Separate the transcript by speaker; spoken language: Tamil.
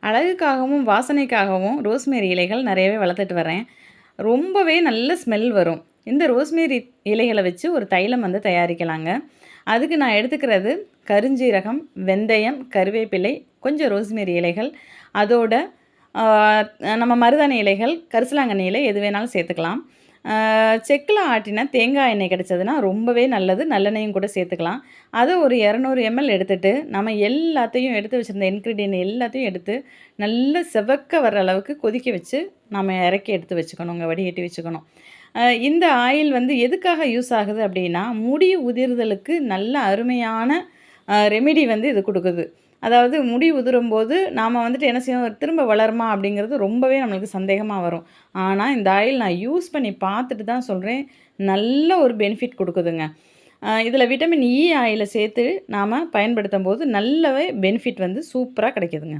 Speaker 1: அழகுக்காகவும், வாசனைக்காகவும் ரோஸ்மேரி இலைகள் நெறையவே வளர்த்துட்டு வரேன். ரொம்பவே நல்ல ஸ்மெல் வரும். இந்த ரோஸ்மேரி இலைகள வச்சு ஒரு தைலம் வந்து தயாரிக்கலாங்க. அதுக்கு நான் எடுத்துக்கிறது கருஞ்சீரகம், வெந்தயம், கருவேப்பிலை, கொஞ்சம் ரோஸ்மேரி இலைகள், அதோட ஆ நம்ம மருதாணி இலைகள், கரிசலாங்கண்ணி இலை எது வேணாலும் சேர்த்துக்கலாம். செக்குல ஆட்டின தேங்காய் எண்ணெய் கிடைச்சதுன்னா ரொம்பவே நல்லது. நல்லெண்ணெயும் கூட சேர்த்துக்கலாம். அத ஒரு 200 எம்எல் எடுத்துட்டு, நம்ம எல்லாத்தையும் எடுத்து வச்சிருந்த இன்கிரீடியன்ட் எல்லாத்தையும் எடுத்து, நல்லா செவக்க வர அளவுக்கு கொதிக்க வச்சு, நம்ம இறக்கி எடுத்து வச்சுக்கணுங்க. வடிகட்டி வச்சுக்கணும். இந்த ஆயில் வந்து எதுக்காக யூஸ் ஆகுது அப்டின்னா, முடி உதிர்தலுக்கு நல்ல அருமையான ரெமிடி வந்து இது குடுக்குது. அதாவது முடி உதிரும்போது, நாம வந்துட்டு என்ன செய்வோம், திரும்ப வளருமா அப்படிங்கிறது ரொம்பவே நம்மளுக்கு சந்தேகமா வரும். ஆனா, இந்த ஆயில் நான் யூஸ் பண்ணி பார்த்துட்டு தான் சொல்றேன். நல்ல ஒரு பெனிஃபிட் குடுக்குதுங்க. இதில விட்டமின் இ ஆயில சேர்த்து நாம பயன்படுத்தும்போது, நல்லாவே பெனிஃபிட் வந்து சூப்பரா கிடைக்குதுங்க.